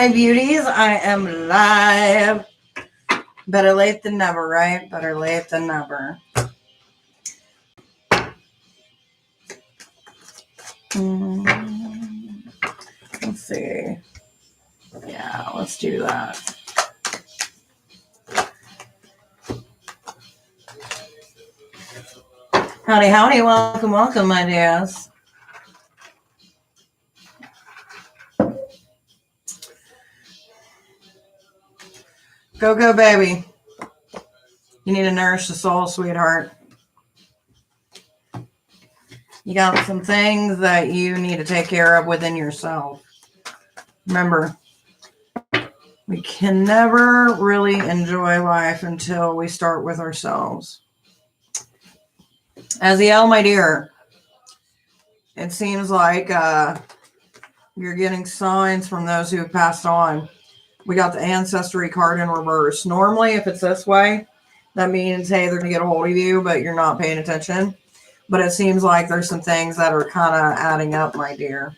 my beauties, I am live. Better late than never, right? Better late than never. Let's see. Yeah, let's do that. Howdy, howdy. Welcome, welcome, my dears. Go, go, baby. You need to nourish the soul, sweetheart. You got some things that you need to take care of within yourself. Remember, we can never really enjoy life until we start with ourselves. Aziel, my dear, it seems like you're getting signs from those who have passed on. We got the ancestry card in reverse. Normally, if it's this way, that means, hey, they're going to get a hold of you, but you're not paying attention. But it seems like there's some things that are kind of adding up, my dear.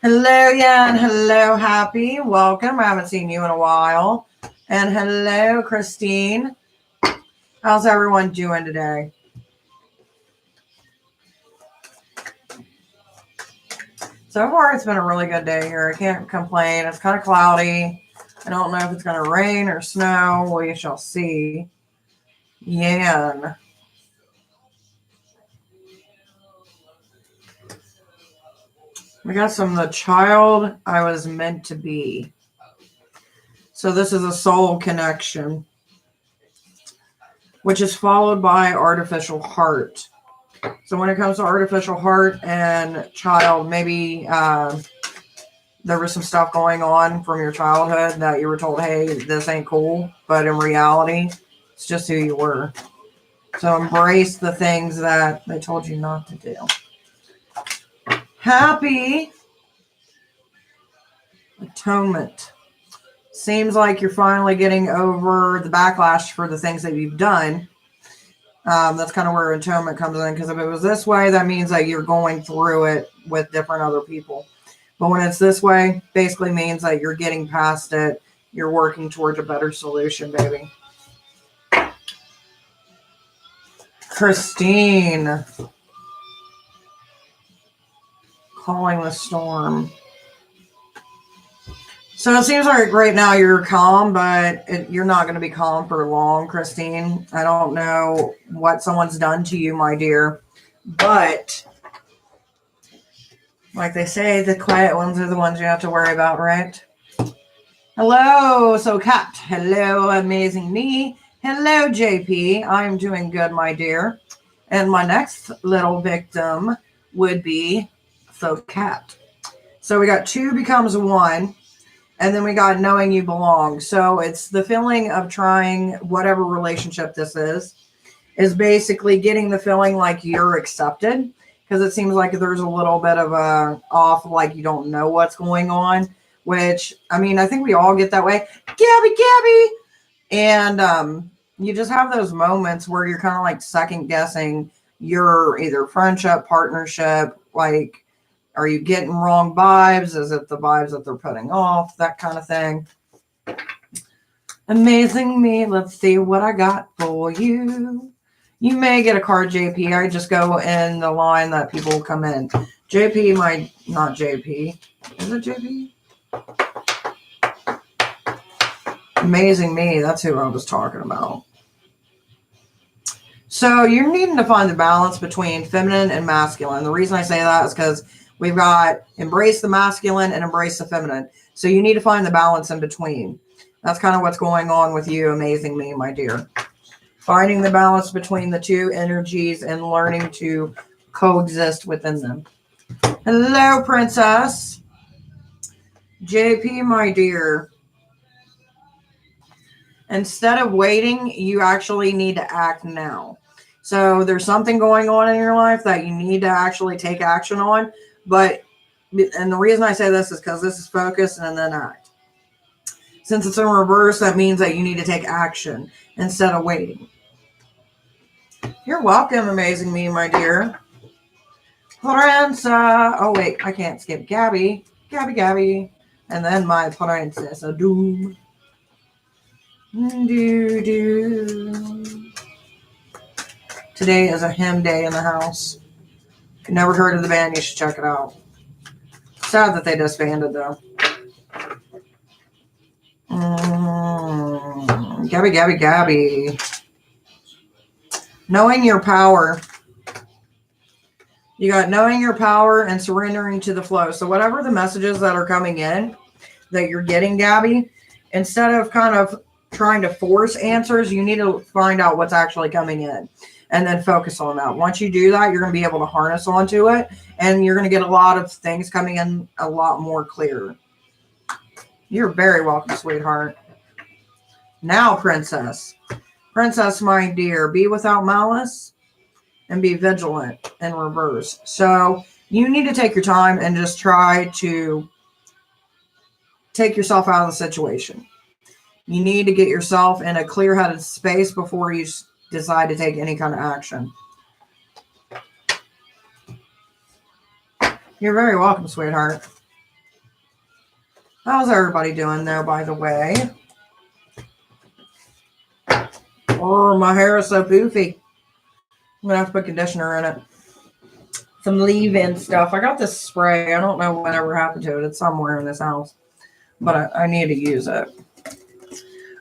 Hello, Jan. Hello, Happy. Welcome. I haven't seen you in a while. And hello, Christine. How's everyone doing today? So far, it's been a really good day here. I can't complain. It's kind of cloudy. I don't know if it's going to rain or snow. We shall see. Yan. We got some The Child I Was Meant to Be. So this is a soul connection, which is followed by artificial heart. So when it comes to artificial heart and child, maybe there was some stuff going on from your childhood that you were told, hey, this ain't cool. But in reality, it's just who you were. So embrace the things that they told you not to do. Happy atonement. Seems like you're finally getting over the backlash for the things that you've done. That's kind of where atonement comes in, because if it was this way, that means that you're going through it with different other people. But when it's this way, basically means that you're getting past it. You're working towards a better solution, baby. Christine. Calling the storm. So it seems like right now you're calm, but you're not going to be calm for long, Christine. I don't know what someone's done to you, my dear. But like they say, the quiet ones are the ones you have to worry about, right? Hello, so Kat. Hello, amazing me. Hello, JP. I'm doing good, my dear. And my next little victim would be so Kat. So we got 2 becomes 1. And then we got knowing you belong. So it's the feeling of trying whatever relationship this is basically getting the feeling like you're accepted. Because it seems like there's a little bit of a off, like you don't know what's going on. Which, I mean, I think we all get that way. Gabby! And you just have those moments where you're kind of like second guessing your either friendship, partnership, like, are you getting wrong vibes? Is it the vibes that they're putting off? That kind of thing. Amazing me. Let's see what I got for you. You may get a card, JP. I just go in the line that people come in. JP might, not JP. Is it JP? Amazing me. That's who I was talking about. So you're needing to find the balance between feminine and masculine. The reason I say that is because we've got embrace the masculine and embrace the feminine. So you need to find the balance in between. That's kind of what's going on with you, amazing me, my dear. Finding the balance between the two energies and learning to coexist within them. Hello, princess. JP, my dear. Instead of waiting, you actually need to act now. So there's something going on in your life that you need to actually take action on. And the reason I say this is because this is focus and then act. Since it's in reverse, that means that you need to take action instead of waiting. You're welcome, amazing me, my dear. Lorenza. Oh, wait, I can't skip Gabby. Gabby. And then my princess of doom. Do. Today is a hymn day in the house. If you never heard of the band, you should check it out. Sad that they disbanded, though. Gabby. Knowing your power. You got knowing your power and surrendering to the flow. So whatever the messages that are coming in that you're getting, Gabby, instead of kind of trying to force answers, you need to find out what's actually coming in and then focus on that. Once you do that, you're going to be able to harness onto it, and you're going to get a lot of things coming in a lot more clear. You're very welcome, sweetheart. Now, princess, my dear, be without malice and be vigilant in reverse. So you need to take your time and just try to take yourself out of the situation. You need to get yourself in a clear-headed space before you decide to take any kind of action. You're very welcome, sweetheart. How's everybody doing there, by the way? Oh, my hair is so poofy. I'm going to have to put conditioner in it. Some leave-in stuff. I got this spray. I don't know whatever happened to it. It's somewhere in this house. But I need to use it.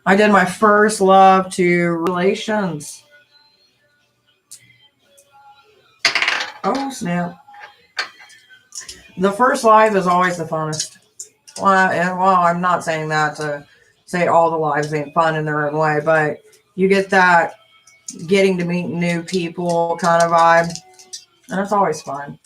I did my first love to relations. Oh, snap. The first live is always the funnest. Well, I'm not saying that to say all the lives ain't fun in their own way, but you get that getting to meet new people kind of vibe, and it's always fun.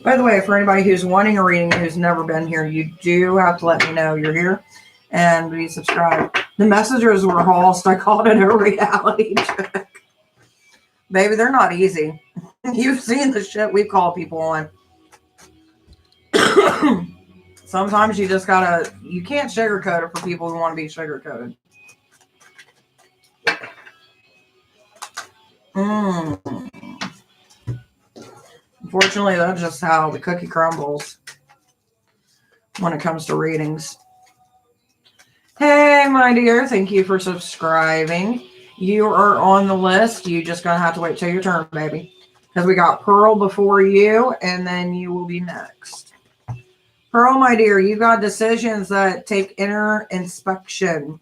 By the way, for anybody who's wanting a reading who's never been here, you do have to let me know you're here and be subscribed. The messages were host. I called it a reality check. Baby, they're not easy. You've seen the shit we call people on. Sometimes you just gotta, you can't sugarcoat it for people who want to be sugarcoated. Unfortunately, that's just how the cookie crumbles when it comes to readings. Hey, my dear, thank you for subscribing. You are on the list. You just gonna have to wait till your turn, baby. Because we got Pearl before you, and then you will be next. Pearl, my dear, you got decisions that take inner inspection.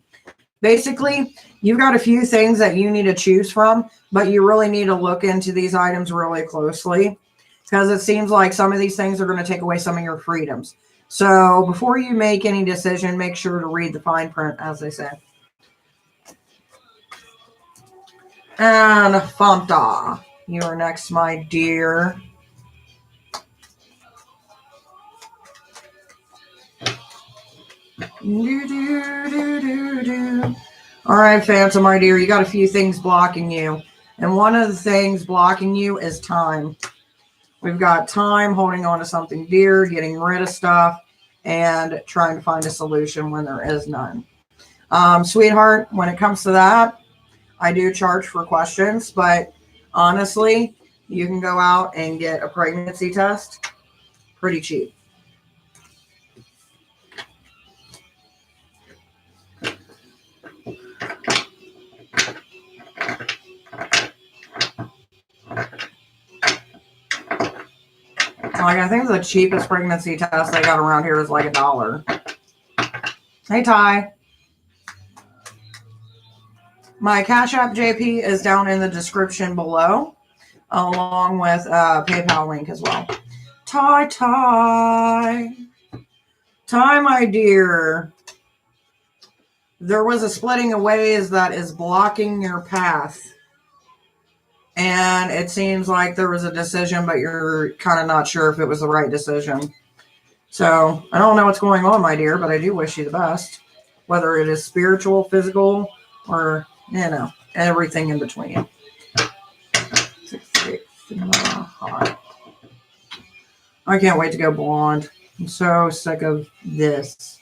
Basically, you've got a few things that you need to choose from, but you really need to look into these items really closely because it seems like some of these things are going to take away some of your freedoms. So before you make any decision, make sure to read the fine print, as they say. And Fanta, you are next, my dear. All right, Fanta, my dear, you got a few things blocking you. And one of the things blocking you is time. We've got time, holding on to something dear, getting rid of stuff, and trying to find a solution when there is none. Sweetheart, when it comes to that, I do charge for questions, but honestly, you can go out and get a pregnancy test pretty cheap. Like, I think the cheapest pregnancy test they got around here is like $1. Hey, Ty. My Cash App JP is down in the description below, along with a PayPal link as well. Ty, my dear. There was a splitting of ways that is blocking your path. And it seems like there was a decision, but you're kind of not sure if it was the right decision. So I don't know what's going on, my dear, but I do wish you the best. Whether it is spiritual, physical, or, you know, everything in between. I can't wait to go blonde. I'm so sick of this.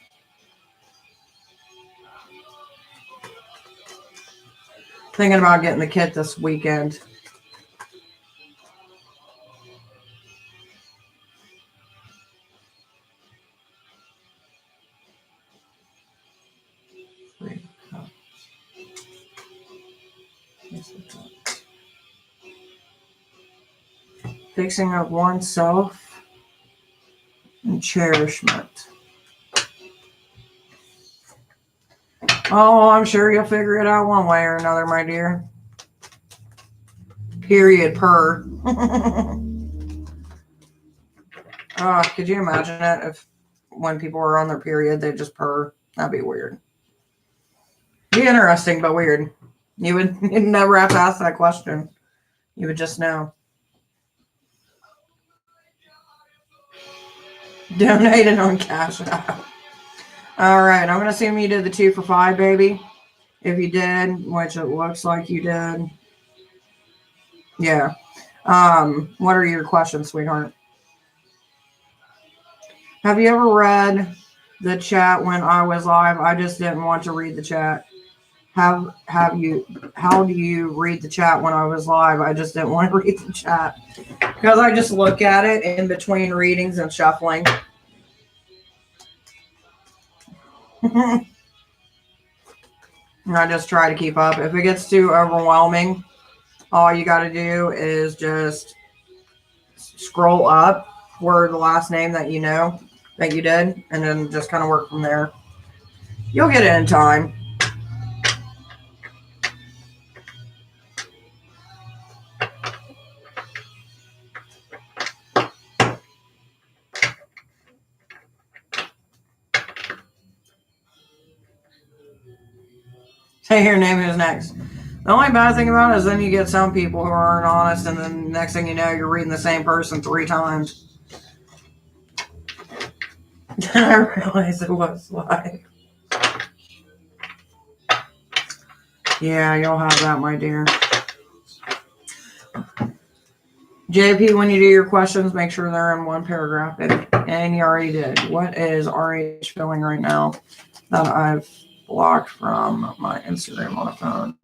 Thinking about getting the kit this weekend. Fixing of oneself and cherishment. Oh, I'm sure you'll figure it out one way or another, my dear. Period. Per. Could you imagine it if when people were on their period, they just purr? That'd be weird. Be interesting, but weird. You'd never have to ask that question. You would just know. Donated on Cashapp. All right, I'm going to assume you did the 2 for $5, baby. If you did, which it looks like you did. Yeah. What are your questions, sweetheart? Have you ever read the chat when I was live? I just didn't want to read the chat. How do you read the chat when I was live? I just didn't want to read the chat because I just look at it in between readings and shuffling. And I just try to keep up. If it gets too overwhelming, all you got to do is just scroll up for the last name that you know that you did, and then just kind of work from there. You'll get it in time. Say your name is next. The only bad thing about it is then you get some people who aren't honest, and then next thing you know, you're reading the same person 3 times. I realized it was live. Yeah, you'll have that, my dear. JP, when you do your questions, make sure they're in one paragraph. And you already did. What is RH feeling right now that I've blocked from my Instagram on a phone?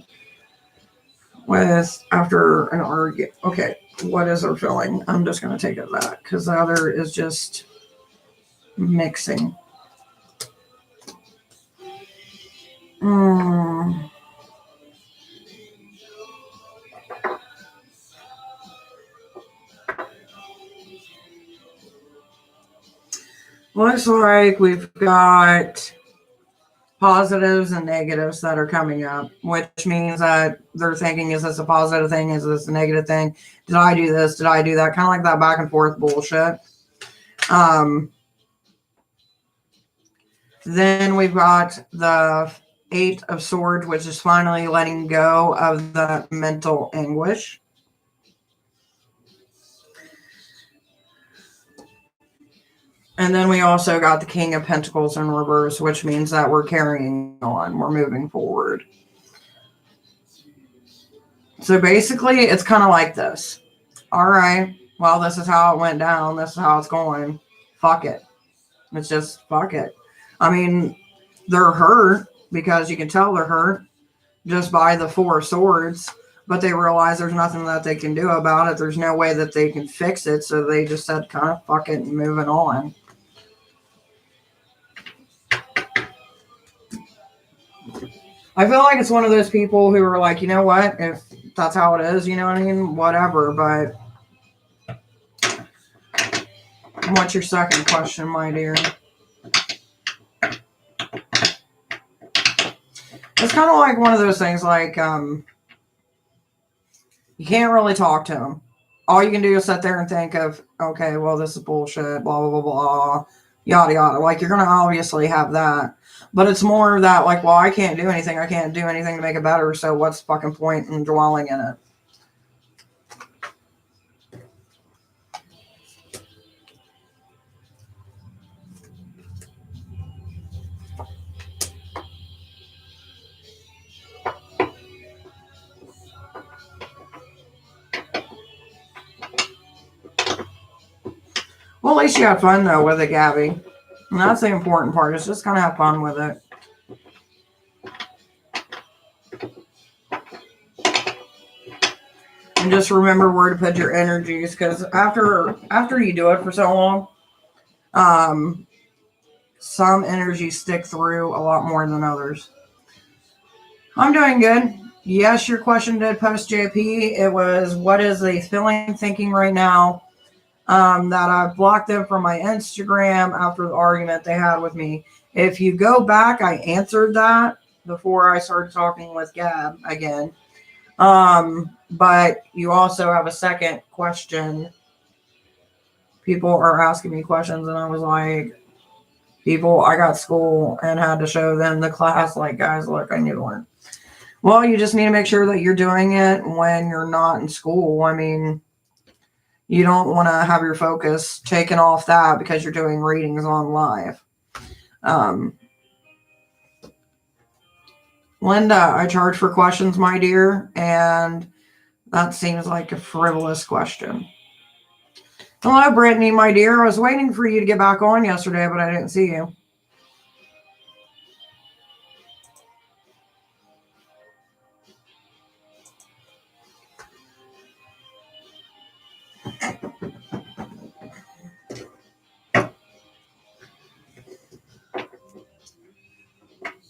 With after an argument. Okay, what is her feeling? I'm just going to take it that because the other is just mixing. Looks like we've got positives and negatives that are coming up, which means that they're thinking, is this a positive thing? Is this a negative thing? Did I do this? Did I do that? Kind of like that back and forth bullshit. Then we've got the 8 of Swords, which is finally letting go of the mental anguish. And then we also got the King of Pentacles in reverse, which means that we're carrying on. We're moving forward. So basically, it's kind of like this. All right, well, this is how it went down. This is how it's going. Fuck it. It's just fuck it. I mean, they're hurt because you can tell they're hurt just by the 4 of Swords. But they realize there's nothing that they can do about it. There's no way that they can fix it. So they just said, kind of fuck it and moving on. I feel like it's one of those people who are like, you know what, if that's how it is, you know what I mean? Whatever, but what's your second question, my dear? It's kind of like one of those things like, you can't really talk to them. All you can do is sit there and think of, okay, well, this is bullshit, blah, blah, blah, blah, yada, yada. Like, you're going to obviously have that. But it's more of that, like, well, I can't do anything. I can't do anything to make it better. So what's the fucking point in dwelling in it? Well, at least you had fun, though, with it, Gabby. And that's the important part. It's just kind of have fun with it. And just remember where to put your energies, because after you do it for so long, some energies stick through a lot more than others. I'm doing good. Yes, your question did post, JP. It was, what is the feeling, thinking right now? That I blocked them from my Instagram after the argument they had with me. If you go back, I answered that before I started talking with Gab again. But you also have a second question. People are asking me questions, and I was like, I got school and had to show them the class, like, guys, look, I need to learn. Well, you just need to make sure that you're doing it when you're not in school. I mean, you don't want to have your focus taken off that because you're doing readings on live. Linda, I charge for questions, my dear, and that seems like a frivolous question. Hello, Brittany, my dear. I was waiting for you to get back on yesterday, but I didn't see you.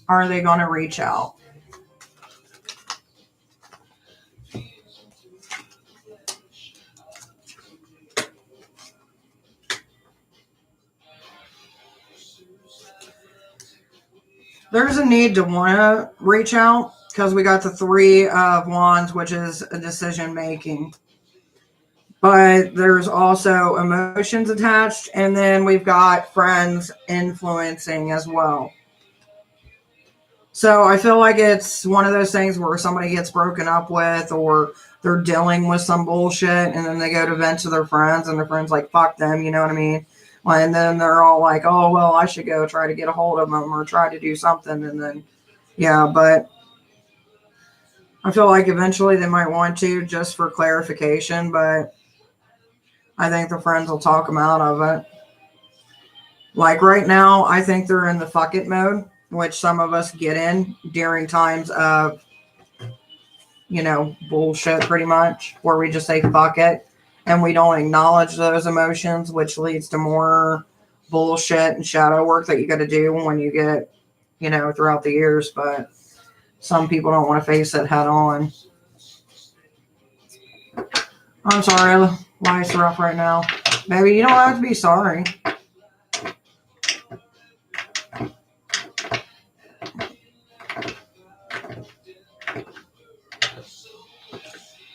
Are they going to reach out? There's a need to want to reach out because we got the Three of Wands, which is a decision making. But there's also emotions attached, and then we've got friends influencing as well. So I feel like it's one of those things where somebody gets broken up with, or they're dealing with some bullshit, and then they go to vent to their friends, and their friends like, fuck them, you know what I mean? And then they're all like, oh, well, I should go try to get a hold of them or try to do something. And then, yeah, but I feel like eventually they might want to, just for clarification, but I think the friends will talk them out of it. Like right now, I think they're in the fuck it mode, which some of us get in during times of, bullshit pretty much, where we just say fuck it and we don't acknowledge those emotions, which leads to more bullshit and shadow work that you got to do when you get, throughout the years. But some people don't want to face it head on. I'm sorry, life's rough right now. Baby, you don't have to be sorry.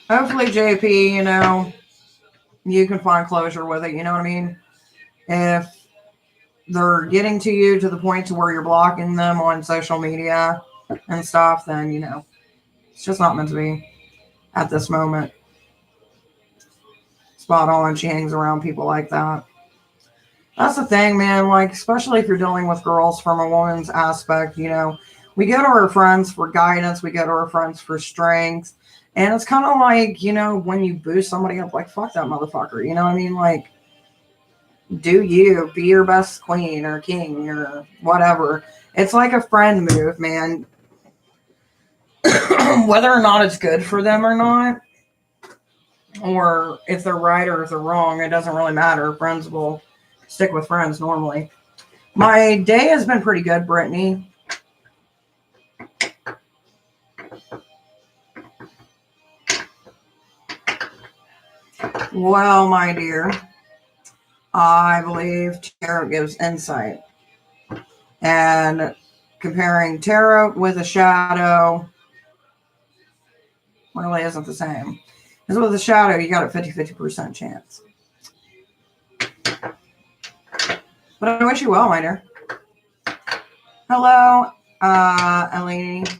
Hopefully, JP, you can find closure with it. You know what I mean? If they're getting to you to the point to where you're blocking them on social media and stuff, then, it's just not meant to be at this moment. Spot on. She hangs around people like that. That's the thing, man. Like, especially if you're dealing with girls from a woman's aspect, we go to our friends for guidance. We go to our friends for strength. And it's kind of like, when you boost somebody up, like, fuck that motherfucker. You know what I mean? Like, do you be your best queen or king or whatever. It's like a friend move, man. Whether or not it's good for them or not, or if they're right or if they're wrong, it doesn't really matter. Friends will stick with friends normally. My day has been pretty good, Brittany. Well, my dear, I believe tarot gives insight. And comparing tarot with a shadow really isn't the same. Because with a shadow, you got a 50% chance. But I wish you well, my dear. Hello, Eleni.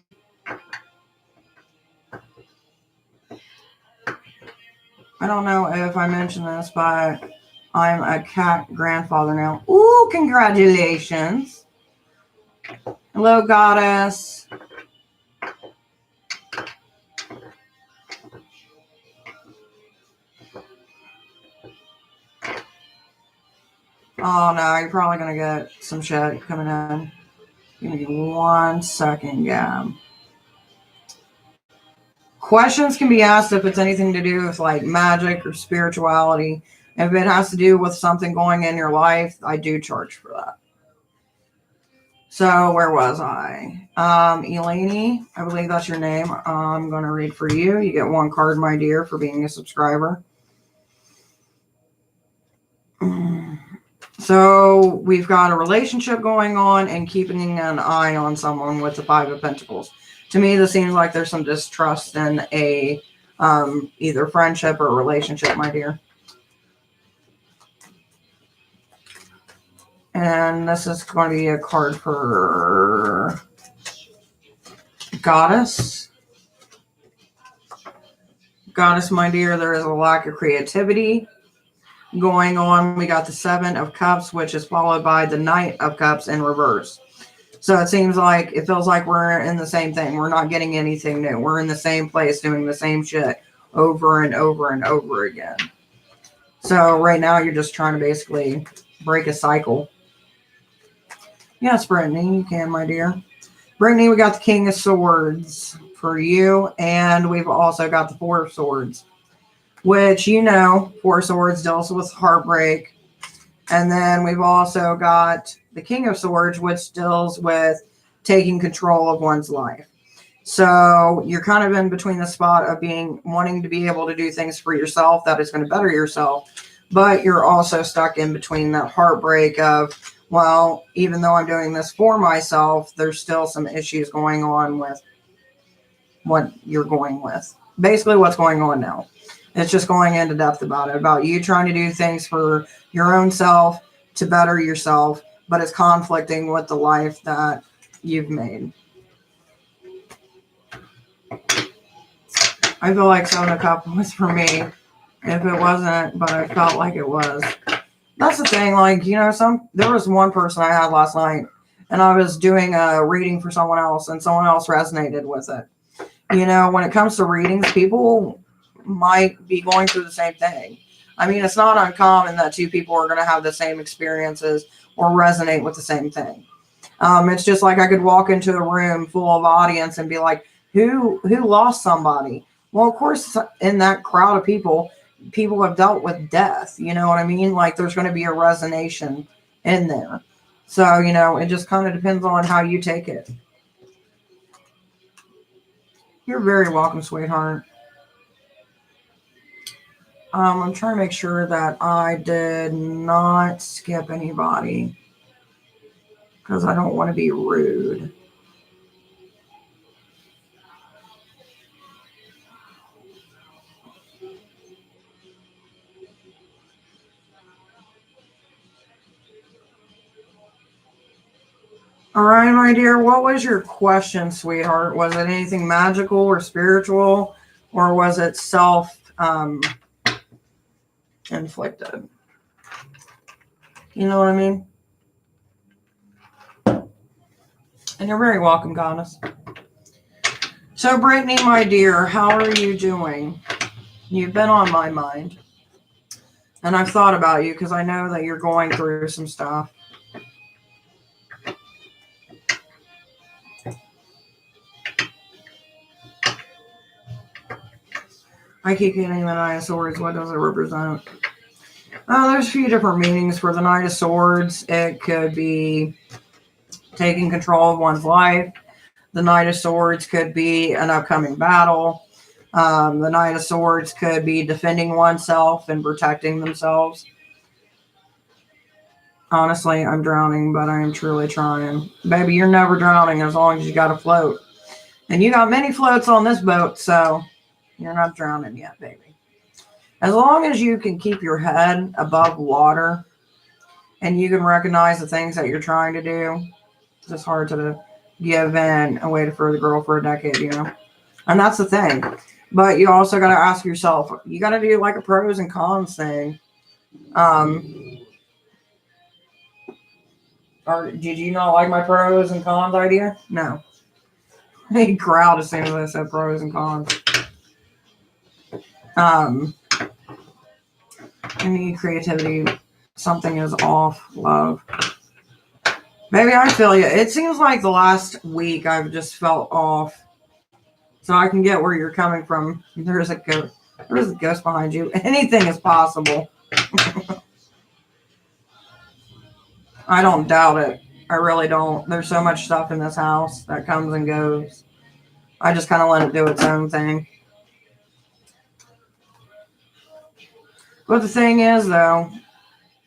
I don't know if I mentioned this, but I'm a cat grandfather now. Ooh, congratulations. Hello, goddess. Oh, no, you're probably going to get some shit coming in. Give me 1 second, Gab. Questions can be asked if it's anything to do with like magic or spirituality. If it has to do with something going in your life, I do charge for that. So where was I? Eleni, I believe that's your name. I'm going to read for you. You get 1 card, my dear, for being a subscriber. So we've got a relationship going on and keeping an eye on someone with the 5 of Pentacles. To me, this seems like there's some distrust in a either friendship or relationship, my dear. And this is going to be a card for Goddess. Goddess, my dear, there is a lack of creativity going on. We got the 7 of Cups, which is followed by the Knight of Cups in reverse. So it seems like, it feels like we're in the same thing. We're not getting anything new. We're in the same place doing the same shit over and over and over again. So right now you're just trying to basically break a cycle. Yes, Brittany, you can, my dear. Brittany, we got the King of Swords for you. And we've also got the 4 of Swords, which, you know, 4 of Swords deals with heartbreak. And then we've also got the King of Swords, which deals with taking control of one's life. So you're kind of in between the spot of wanting to be able to do things for yourself that is going to better yourself. But you're also stuck in between that heartbreak of, well, even though I'm doing this for myself, there's still some issues going on with what you're going with. Basically what's going on now. It's just going into depth about it, about you trying to do things for your own self to better yourself, but it's conflicting with the life that you've made. I feel like 7 of Cups was for me. If it wasn't, but I felt like it was. That's the thing, like, you know, there was one person I had last night, and I was doing a reading for someone else, and someone else resonated with it. You know, when it comes to readings, people might be going through the same thing. I mean, it's not uncommon that 2 people are going to have the same experiences or resonate with the same thing. It's just like I could walk into a room full of audience and be like, who lost somebody? Well, of course, in that crowd of people have dealt with death. You know what I mean? Like, there's going to be a resonation in there. So, you know, it just kind of depends on how you take it. You're very welcome, sweetheart. I'm trying to make sure that I did not skip anybody because I don't want to be rude. All right, my dear, what was your question, sweetheart? Was it anything magical or spiritual, or was it self-inflicted? You know what I mean? And you're very welcome, Goddess. So, Brittany, my dear, how are you doing? You've been on my mind. And I've thought about you because I know that you're going through some stuff. I keep getting the Knight of Swords. What does it represent? There's a few different meanings for the Knight of Swords. It could be taking control of one's life. The Knight of Swords could be an upcoming battle. The Knight of Swords could be defending oneself and protecting themselves. Honestly, I'm drowning, but I am truly trying. Baby, you're never drowning as long as you got a float. And you got many floats on this boat, so you're not drowning yet, baby. As long as you can keep your head above water and you can recognize the things that you're trying to do, it's just hard to give in and wait for the girl for a decade, you know? And that's the thing. But you also got to ask yourself, you got to do like a pros and cons thing. Or did you not like my pros and cons idea? No. He growled as soon as I said pros and cons. I need creativity. Something is off, love. Maybe I feel you. It seems like the last week I've just felt off. So I can get where you're coming from. There's a ghost behind you. Anything is possible. I don't doubt it. I really don't. There's so much stuff in this house that comes and goes. I just kind of let it do its own thing. But the thing is, though,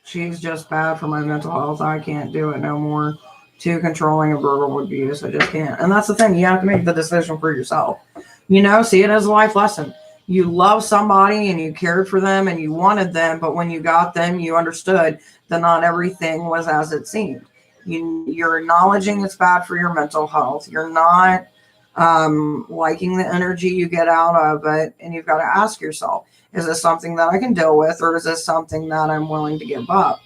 she's just bad for my mental health. I can't do it no more. Too controlling and verbal abuse. I just can't. And that's the thing. You have to make the decision for yourself. You know, see it as a life lesson. You love somebody and you cared for them and you wanted them, but when you got them, you understood that not everything was as it seemed. You're acknowledging it's bad for your mental health. You're not liking the energy you get out of it, and you've got to ask yourself, is this something that I can deal with, or is this something that I'm willing to give up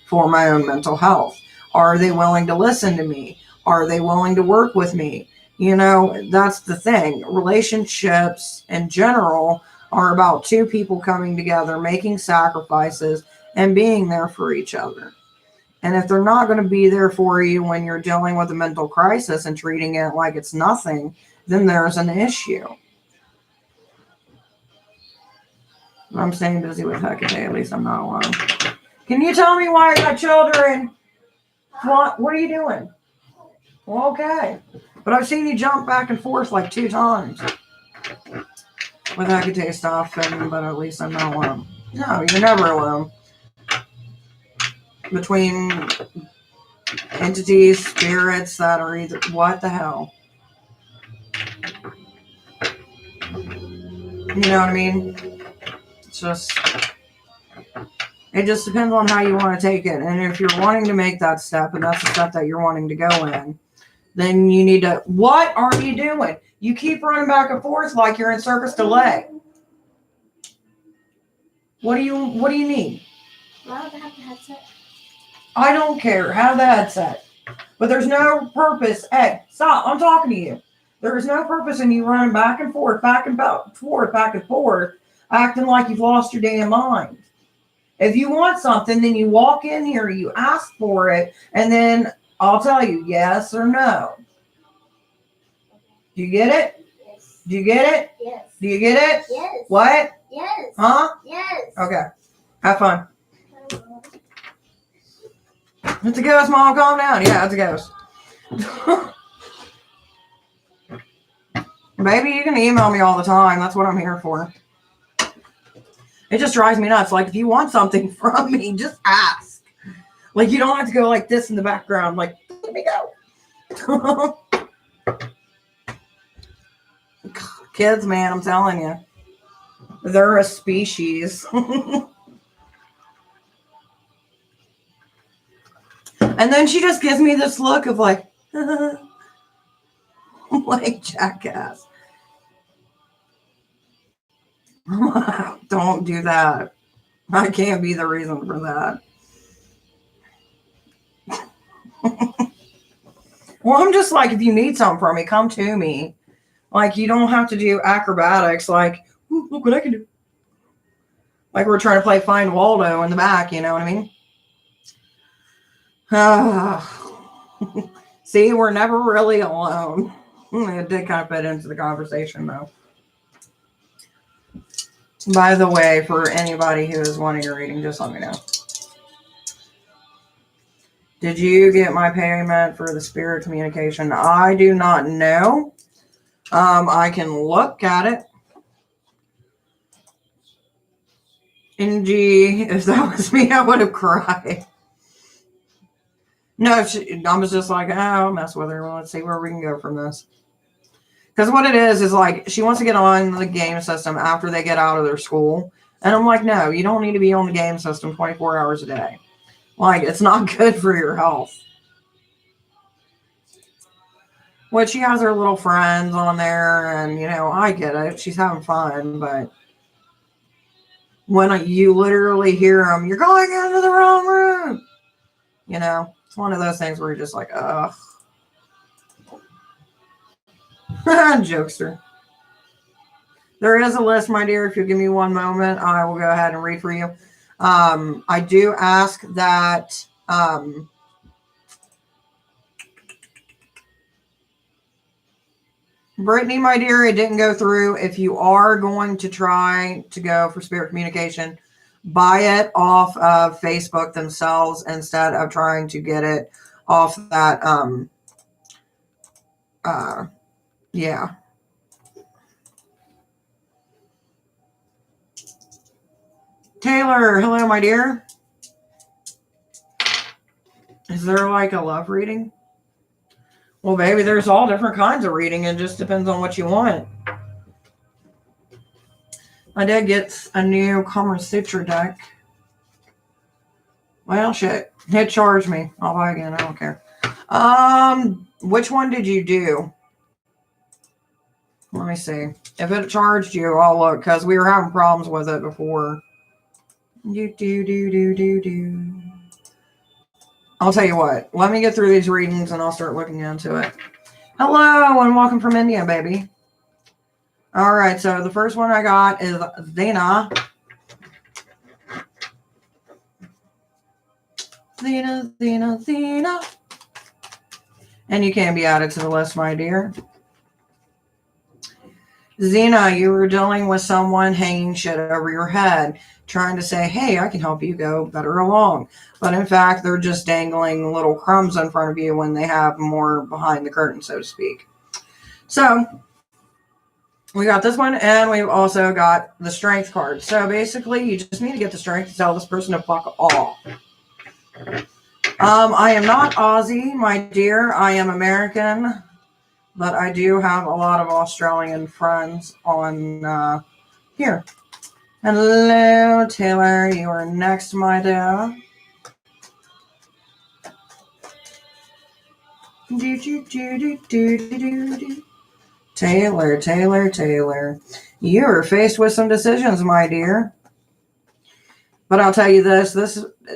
for my own mental health? Are they willing to listen to me? Are they willing to work with me? You know, that's the thing. Relationships in general are about two people coming together, making sacrifices, and being there for each other. And if they're not going to be there for you when you're dealing with a mental crisis and treating it like it's nothing, then there's an issue. I'm staying busy with Hecate. At least I'm not alone. Can you tell me why I got children? What are you doing? Well, okay. But I've seen you jump back and forth like 2 times with Hecate stuff, but at least I'm not alone. No, you're never alone. Between entities, spirits that are either, what the hell? You know what I mean? It's just, it just depends on how you want to take it. And if you're wanting to make that step, and that's the step that you're wanting to go in, then you need to, what are you doing? You keep running back and forth like you're in circus delay. What do you need? Well, I have the headset. I don't care. Have the headset. But there's no purpose. Hey, stop. I'm talking to you. There is no purpose in you running back and forth, back and forth, acting like you've lost your damn mind. If you want something, then you walk in here, you ask for it, and then I'll tell you yes or no. Do you get it? Yes. Do you get it? Yes. Do you get it? Yes. What? Yes. Huh? Yes. Okay. Have fun. It's a ghost, Mom. Calm down. Yeah, it's a ghost. Baby, you can email me all the time. That's what I'm here for. It just drives me nuts. Like, if you want something from me, just ask. Like, you don't have to go like this in the background. Like, let me go. Kids, man, I'm telling you. They're a species. And then she just gives me this look of like, like jackass. Don't do that. I can't be the reason for that. Well, I'm just like, if you need something from me, come to me. Like, you don't have to do acrobatics. Like, look what I can do. Like we're trying to play Find Waldo in the back. You know what I mean? See, we're never really alone. It did kind of fit into the conversation, though. By the way, for anybody who is wanting a reading, just let me know. Did you get my payment for the spirit communication? I do not know. I can look at it. NG, if that was me, I would have cried. No, I was just like, oh, I'll mess with her. Well, let's see where we can go from this. Because what it is like, she wants to get on the game system after they get out of their school. And I'm like, no, you don't need to be on the game system 24 hours a day. Like, it's not good for your health. But she has her little friends on there, and, you know, I get it. She's having fun, but when you literally hear them, you're going into the wrong room. You know, it's one of those things where you're just like, ugh. Jokester. There is a list, my dear. If you'll give me one moment, I will go ahead and read for you. I do ask that Brittany, my dear, it didn't go through. If you are going to try to go for spirit communication, buy it off of Facebook themselves instead of trying to get it off that, yeah. Taylor, hello, my dear. Is there like a love reading? Well, baby, there's all different kinds of reading. It just depends on what you want. I did get a new Kama Sutra deck. Well, shit. It charged me. I'll buy again. I don't care. Which one did you do? Let me see. If it charged you, I'll look, because we were having problems with it before. I'll tell you what. Let me get through these readings and I'll start looking into it. Hello and welcome from India, baby. All right, so the first one I got is Zena. Zena. And you can be added to the list, my dear. Zena, you were dealing with someone hanging shit over your head, trying to say, hey, I can help you go better along. But in fact, they're just dangling little crumbs in front of you when they have more behind the curtain, so to speak. So, we got this one, and we've also got the strength card. So basically, you just need to get the strength to tell this person to fuck off. I am not Aussie, my dear. I am American. But I do have a lot of Australian friends on here. Hello, Taylor. You are next, my dear. Taylor. You are faced with some decisions, my dear. But I'll tell you this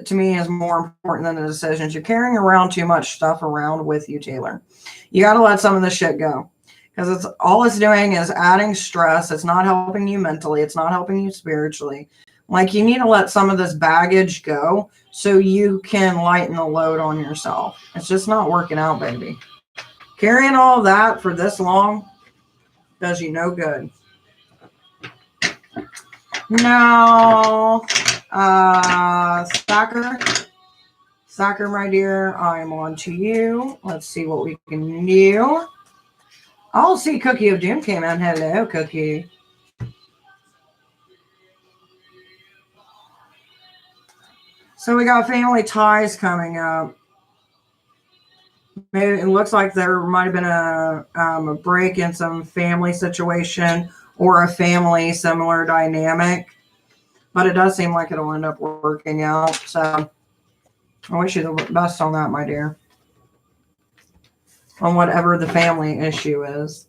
to me is more important than the decisions. You're carrying around too much stuff around with you, Taylor. You got to let some of this shit go. Because all it's doing is adding stress. It's not helping you mentally. It's not helping you spiritually. Like, you need to let some of this baggage go so you can lighten the load on yourself. It's just not working out, baby. Carrying all that for this long does you no good. No. Stacker, my dear, I'm on to you. Let's see what we can do. I'll see Cookie of Doom came in. Hello, Cookie. So we got family ties coming up. Maybe it looks like there might have been a break in some family situation or a family similar dynamic. But it does seem like it'll end up working out. So I wish you the best on that, my dear. On whatever the family issue is.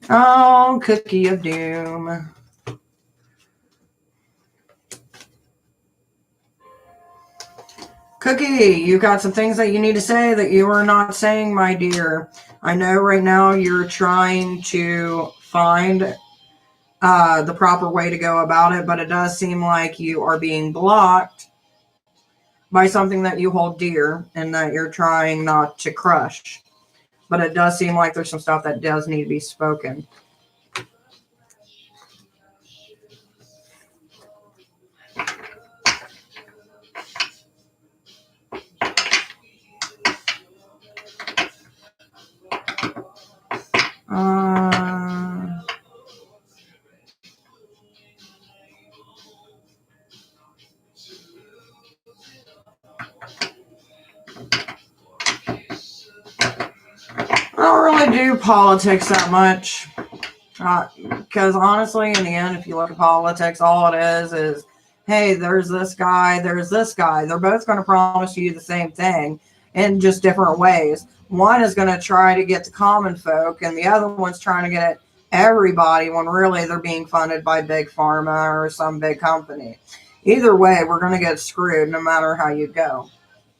Oh, Cookie of Doom. Cookie, you got some things that you need to say that you are not saying, my dear. I know right now you're trying to find the proper way to go about it, but it does seem like you are being blocked by something that you hold dear and that you're trying not to crush. But it does seem like there's some stuff that does need to be spoken. I don't really do politics that much. Because honestly, in the end, if you look at politics, all it is, hey, there's this guy, there's this guy. They're both going to promise you the same thing in just different ways. One is going to try to get the common folk, and the other one's trying to get everybody when really they're being funded by big pharma or some big company. Either way, we're going to get screwed no matter how you go.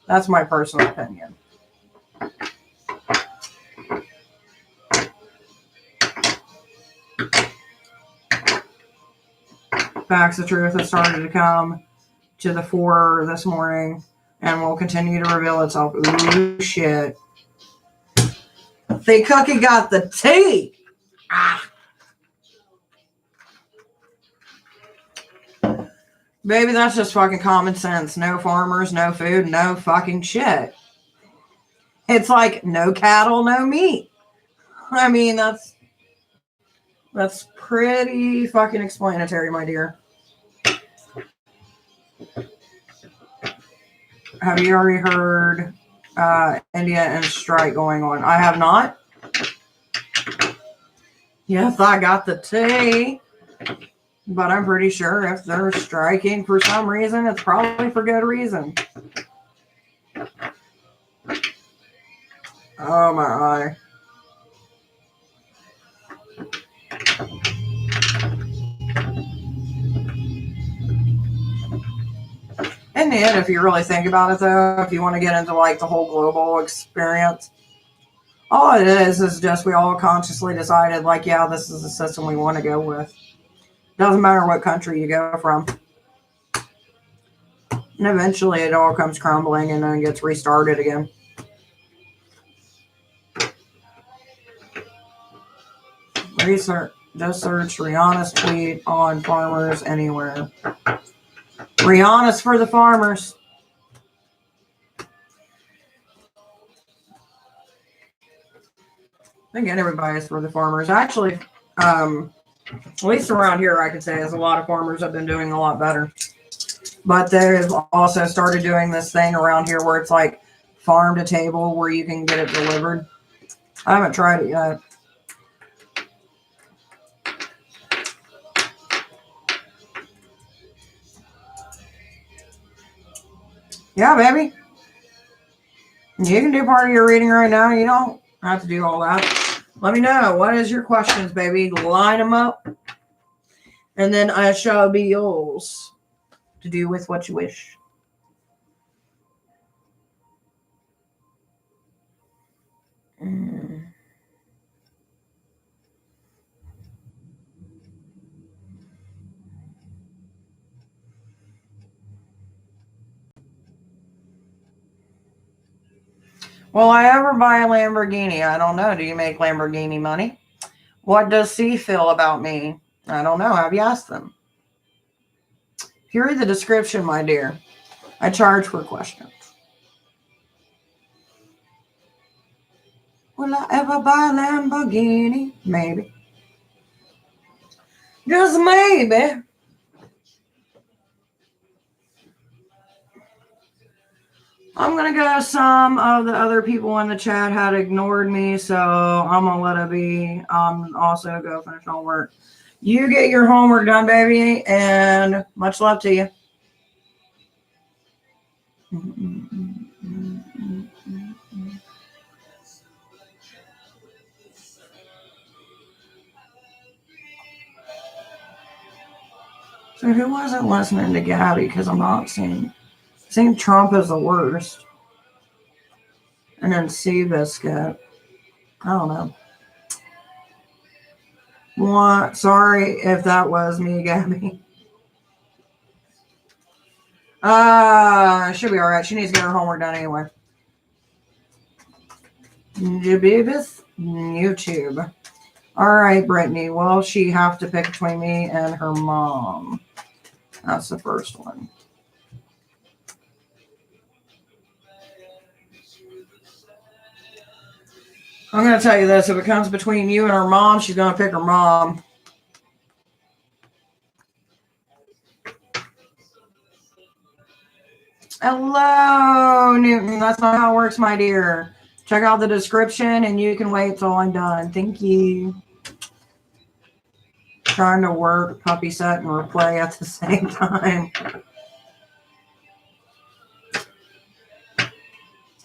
That's my personal opinion. Facts of truth has started to come to the fore this morning and will continue to reveal itself. Ooh, shit. The Cookie got the tea. Baby, that's just fucking common sense. No farmers, no food, no fucking shit. It's like no cattle, no meat. I mean, that's pretty fucking explanatory, my dear. Have you already heard India and strike going on? I have not. Yes, I got the tea. But I'm pretty sure if they're striking for some reason, it's probably for good reason. Oh my eye. In the end, if you really think about it though, if you want to get into like the whole global experience, all it is just we all consciously decided like, yeah, this is the system we want to go with. Doesn't matter what country you go from. And eventually it all comes crumbling and then gets restarted again. Research. Just search Rihanna's tweet on farmers anywhere. Rihanna's for the farmers. Again, everybody's for the farmers. Actually, at least around here, I can say, there's a lot of farmers have been doing a lot better. But they've also started doing this thing around here where it's like farm to table where you can get it delivered. I haven't tried it yet. Yeah, baby. You can do part of your reading right now. You don't have to do all that. Let me know. What is your questions, baby? Line them up. And then I shall be yours to do with what you wish. Will I ever buy a Lamborghini? I don't know. Do you make Lamborghini money? What does C feel about me? I don't know. Have you asked them? If you read the description, my dear, I charge for questions. Will I ever buy a Lamborghini? Maybe. Just maybe. I'm going to go. Some of the other people in the chat had ignored me, so I'm going to let it be. Also go finish homework. You get your homework done, baby, and much love to you. So who wasn't listening to Gabby? Because I'm not seeing Trump as the worst. And then Seabiscuit. I don't know. What? Sorry if that was me, Gabby. She'll be all right. She needs to get her homework done anyway. Jabibis, YouTube. All right, Brittany. Will she have to pick between me and her mom? That's the first one. I'm going to tell you this. If it comes between you and her mom, she's going to pick her mom. Hello, Newton. That's not how it works, my dear. Check out the description and you can wait till I'm done. Thank you. Trying to work, puppy set, and replay at the same time.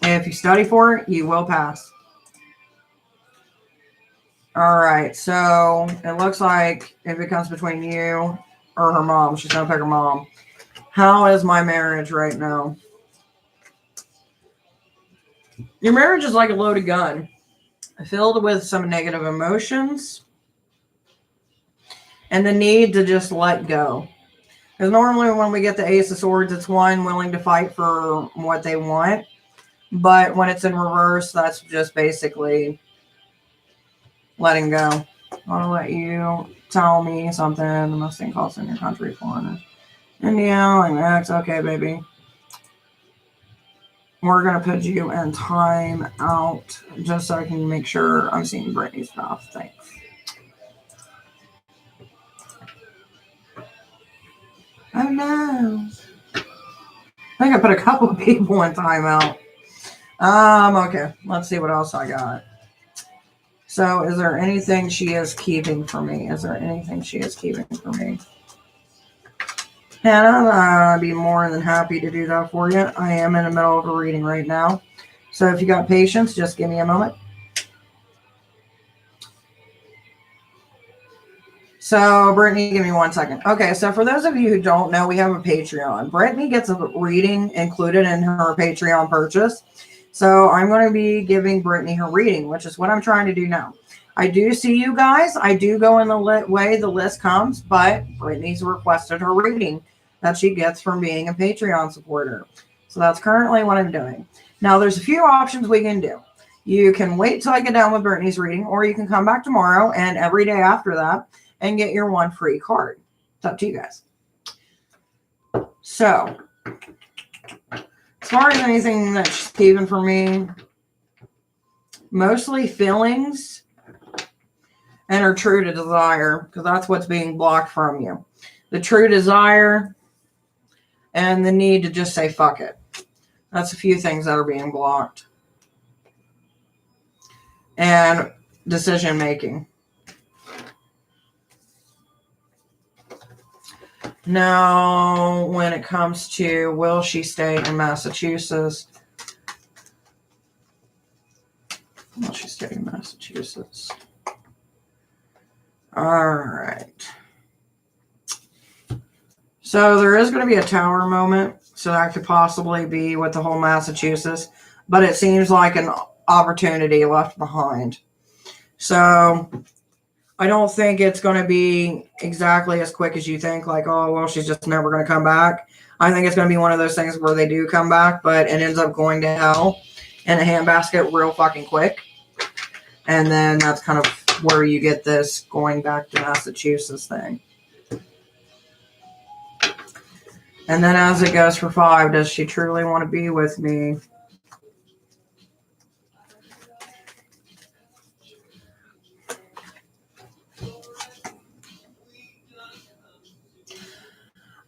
If you study for it, you will pass. All right, so it looks like if it comes between you or her mom, she's going to pick her mom. How is my marriage right now? Your marriage is like a loaded gun, filled with some negative emotions and the need to just let go. Because normally when we get the Ace of Swords, it's one willing to fight for what they want. But when it's in reverse, that's just basically letting go. I'll let you tell me something. The most thing costs in your country, foreigner. India, like next. Okay, baby. We're going to put you in time out just so I can make sure I'm seeing Brittany's stuff. Thanks. Oh, no. I think I put a couple of people in timeout. Okay. Let's see what else I got. So, is there anything she is keeping from me? Is there anything she is keeping from me? Hannah, I'd be more than happy to do that for you. I am in the middle of a reading right now. So, if you got patience, just give me a moment. So, Brittany, give me 1 second. Okay, so for those of you who don't know, we have a Patreon. Brittany gets a reading included in her Patreon purchase. So, I'm going to be giving Brittany her reading, which is what I'm trying to do now. I do see you guys. I do go in the way the list comes, but Brittany's requested her reading that she gets from being a Patreon supporter. So, that's currently what I'm doing. Now, there's a few options we can do. You can wait till I get done with Brittany's reading, or you can come back tomorrow and every day after that and get your one free card. It's up to you guys. So, as far as anything that's keeping for me, mostly feelings and her true desire, because that's what's being blocked from you. The true desire and the need to just say fuck it. That's a few things that are being blocked. And decision making. Now, when it comes to will she stay in Massachusetts? Will she stay in Massachusetts? All right. So there is going to be a tower moment. So that could possibly be with the whole Massachusetts. But it seems like an opportunity left behind. So I don't think it's going to be exactly as quick as you think, like, oh, well, she's just never going to come back. I think it's going to be one of those things where they do come back, but it ends up going to hell in a handbasket real fucking quick. And then that's kind of where you get this going back to Massachusetts thing. And then as it goes for 5, does she truly want to be with me?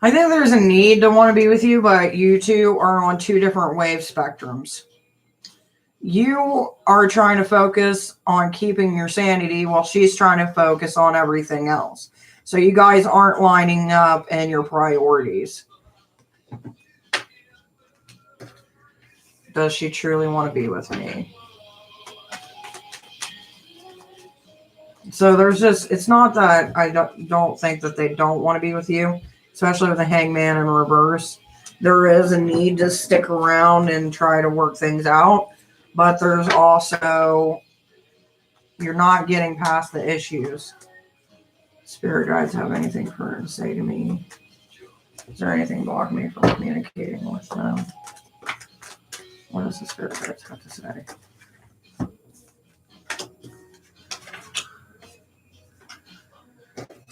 I think there's a need to want to be with you, but you two are on 2 different wave spectrums. You are trying to focus on keeping your sanity while she's trying to focus on everything else. So you guys aren't lining up in your priorities. Does she truly want to be with me? So there's just, it's not that I don't think that they don't want to be with you, especially with the hangman in reverse. There is a need to stick around and try to work things out, but there's also, you're not getting past the issues. Spirit guides have anything for her to say to me? Is there anything blocking me from communicating with them? What does the spirit guides have to say?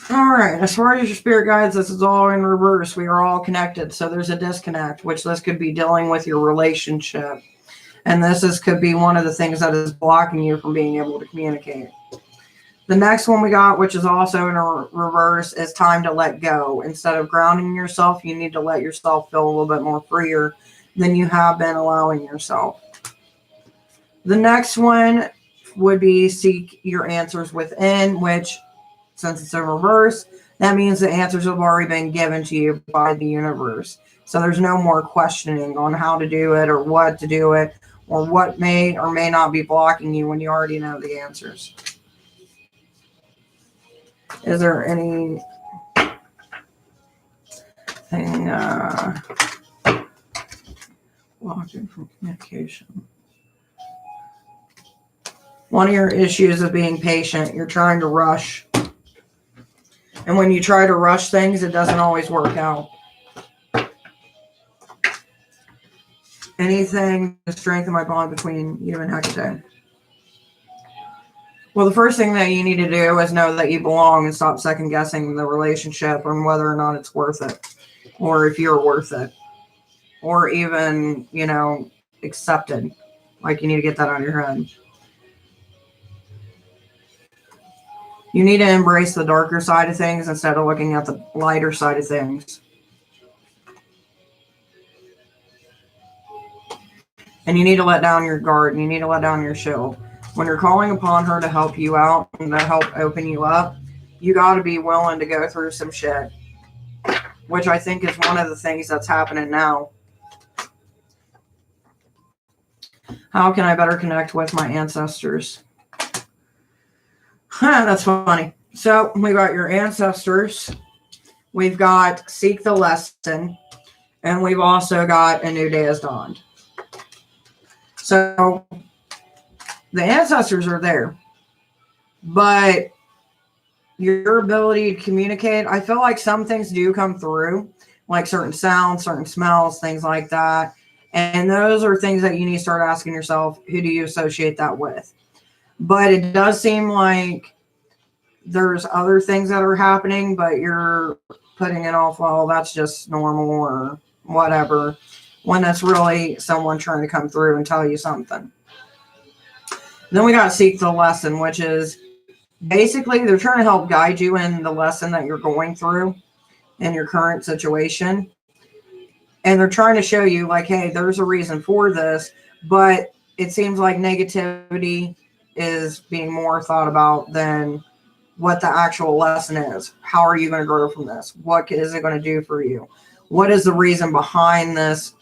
All right, as far as your spirit guides, this is all in reverse. We are all connected. So there's a disconnect, which this could be dealing with your relationship. And this could be one of the things that is blocking you from being able to communicate. The next one we got, which is also in a reverse, is time to let go. Instead of grounding yourself, you need to let yourself feel a little bit more freer than you have been allowing yourself. The next one would be seek your answers within, which, since it's in reverse, that means the answers have already been given to you by the universe. So there's no more questioning on how to do it or what to do it or what may or may not be blocking you when you already know the answers. Is there anything blocking from communication? One of your issues is being patient. You're trying to rush. And when you try to rush things, it doesn't always work out. Anything to strengthen my bond between you and Hecate? Well, the first thing that you need to do is know that you belong and stop second guessing the relationship and whether or not it's worth it, or if you're worth it, or even, accepted. Like, you need to get that out of your head. You need to embrace the darker side of things instead of looking at the lighter side of things. And you need to let down your guard, and you need to let down your shield. When you're calling upon her to help you out and to help open you up, you got to be willing to go through some shit, which I think is one of the things that's happening now. How can I better connect with my ancestors? That's funny. So we got your ancestors. We've got seek the lesson. And we've also got a new day has dawned. So the ancestors are there. But your ability to communicate, I feel like some things do come through, like certain sounds, certain smells, things like that. And those are things that you need to start asking yourself, who do you associate that with? But it does seem like there's other things that are happening, but you're putting it off, well, that's just normal or whatever, when that's really someone trying to come through and tell you something. Then we got seek the lesson, which is basically they're trying to help guide you in the lesson that you're going through in your current situation. And they're trying to show you like, hey, there's a reason for this, but it seems like negativity is being more thought about than what the actual lesson is. How are you going to grow from this? What is it going to do for you? What is the reason behind this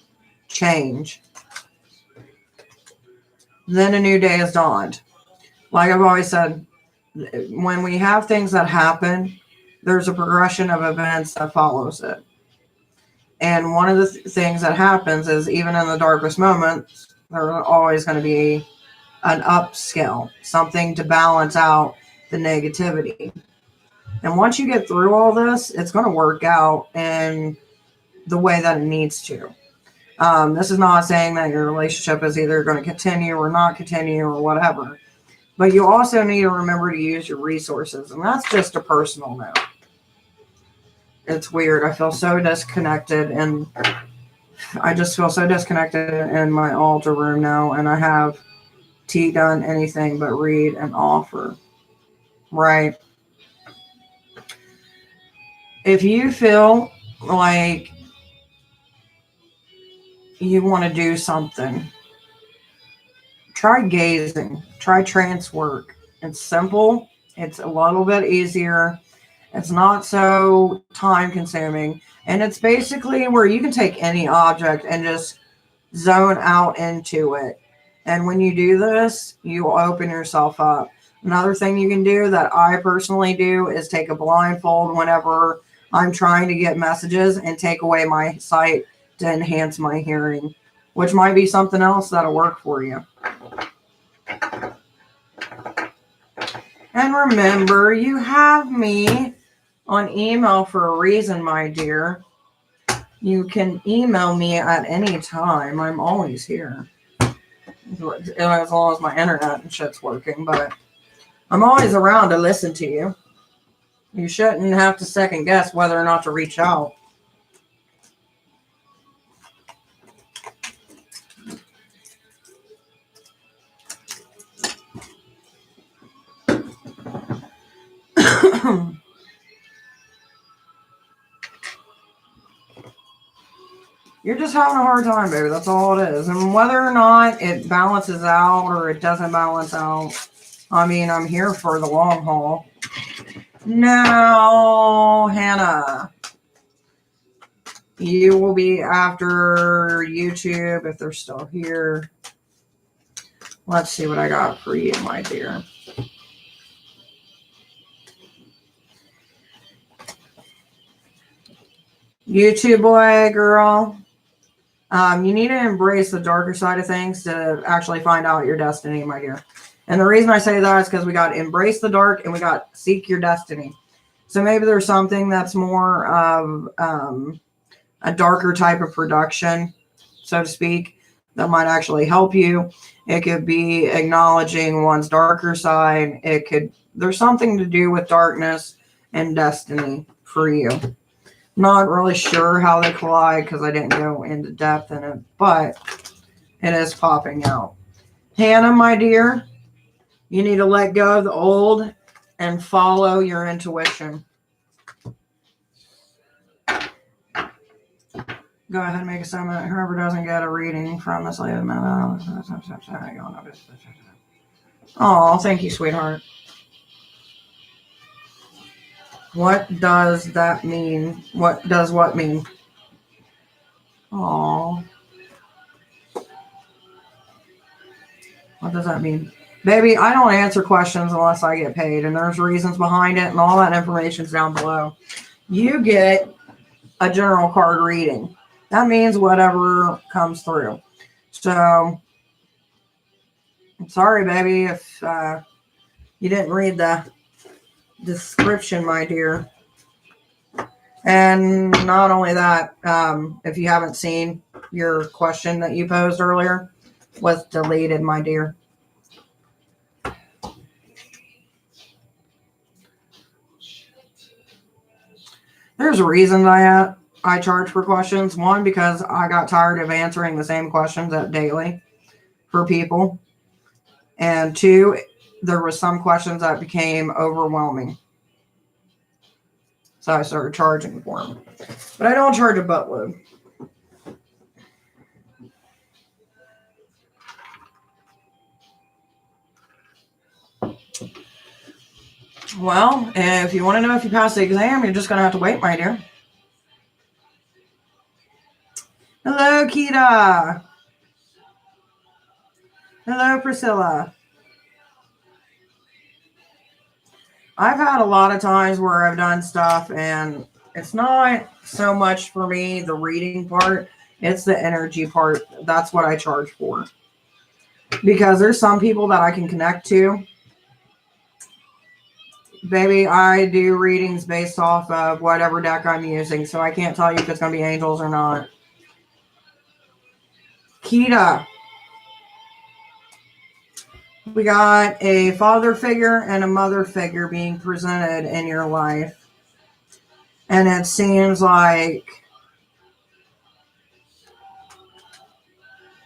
change? Then a new day has dawned. Like I've always said, when we have things that happen, there's a progression of events that follows it. And one of the things that happens is even in the darkest moments, there's always going to be an upscale, something to balance out the negativity. And once you get through all this, it's going to work out in the way that it needs to. This is not saying that your relationship is either going to continue or not continue or whatever. But you also need to remember to use your resources. And that's just a personal note. It's weird. I feel so disconnected. And I just feel so disconnected in my altar room now. And I have done anything but read and offer. Right? If you feel like you want to do something, try gazing, try trance work. It's simple. It's a little bit easier. It's not so time consuming. And it's basically where you can take any object and just zone out into it. And when you do this, you open yourself up. Another thing you can do that I personally do is take a blindfold whenever I'm trying to get messages and take away my sight to enhance my hearing, which might be something else that'll work for you. And remember, you have me on email for a reason, my dear. You can email me at any time. I'm always here. As long as my internet and shit's working, but I'm always around to listen to you. You shouldn't have to second guess whether or not to reach out. You're just having a hard time, baby. That's all it is. And whether or not it balances out or it doesn't balance out, I mean, I'm here for the long haul. No, Hannah. You will be after YouTube if they're still here. Let's see what I got for you, my dear. YouTube boy, girl. You need to embrace the darker side of things to actually find out your destiny, my dear. And the reason I say that is because we got embrace the dark and we got seek your destiny. So maybe there's something that's more of a darker type of production, so to speak. that might actually help you. It could be acknowledging one's darker side. There's something to do with darkness and destiny for you. Not really sure how they collide because I didn't go into depth in it, but it is popping out. Hannah, my dear, you need to let go of the old and follow your intuition. Go ahead and make a statement. Whoever doesn't get a reading from this lady. Oh, thank you, sweetheart. What does that mean? What does what mean? Oh. What does that mean? Baby, I don't answer questions unless I get paid, and there's reasons behind it, and all that information's down below. You get a general card reading. That means whatever comes through. So, I'm sorry, baby, if you didn't read the description, my dear. And not only that, if you haven't seen your question that you posed earlier, was deleted, my dear. There's a reason I charge for questions. One, because I got tired of answering the same questions daily for people. And two, there were some questions that became overwhelming. So I started charging for them. But I don't charge a buttload. Well, if you want to know if you passed the exam, you're just going to have to wait, my dear. Hello, Kita. Hello, Priscilla. I've had a lot of times where I've done stuff and it's not so much for me, the reading part, it's the energy part. That's what I charge for. Because there's some people that I can connect to. Baby, I do readings based off of whatever deck I'm using, so I can't tell you if it's going to be angels or not. Kita. We got a father figure and a mother figure being presented in your life. And it seems like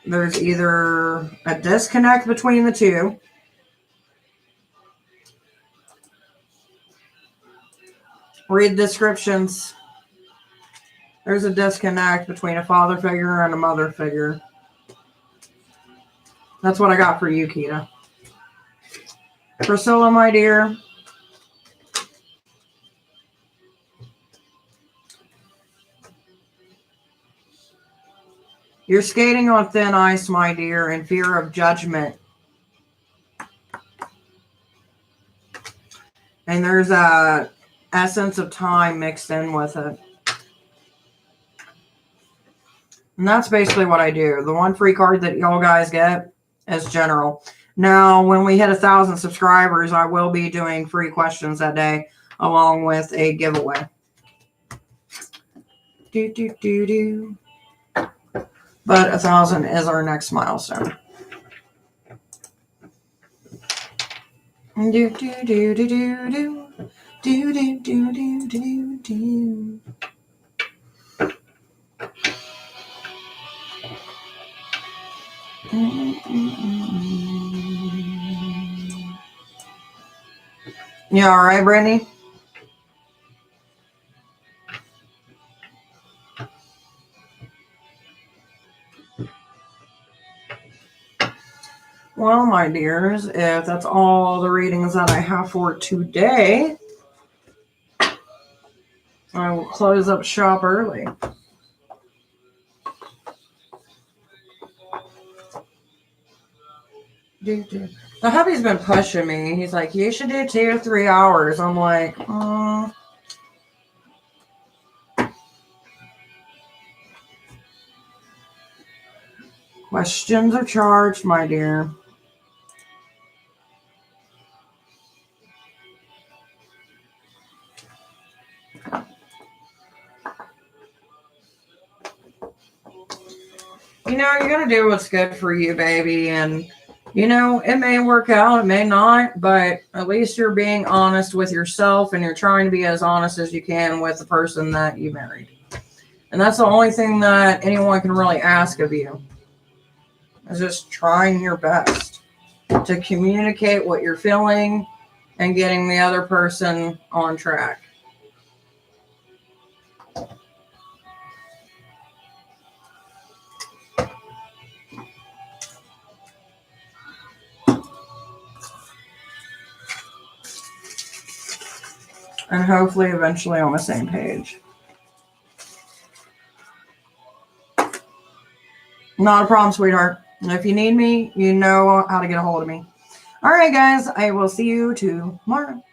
there's either a disconnect between the two. Read descriptions. There's a disconnect between a father figure and a mother figure. That's what I got for you, Kita. Priscilla, my dear. You're skating on thin ice, my dear, in fear of judgment. And there's a essence of time mixed in with it. And that's basically what I do. The one free card that y'all guys get is general. Now, when we hit 1,000 subscribers, I will be doing free questions that day along with a giveaway. But 1,000 is our next milestone. You all right, Brittany? Well, my dears, if that's all the readings that I have for today, I will close up shop early. The hubby's been pushing me. He's like, you should do 2 to 3 hours. I'm like, Questions are charged, my dear. you know, you're going to do what's good for you, baby. And, you know, it may work out, it may not, but at least you're being honest with yourself and you're trying to be as honest as you can with the person that you married. And that's the only thing that anyone can really ask of you, is just trying your best to communicate what you're feeling and getting the other person on track. And hopefully eventually on the same page. Not a problem, sweetheart. If you need me, you know how to get a hold of me. All right, guys, I will see you tomorrow.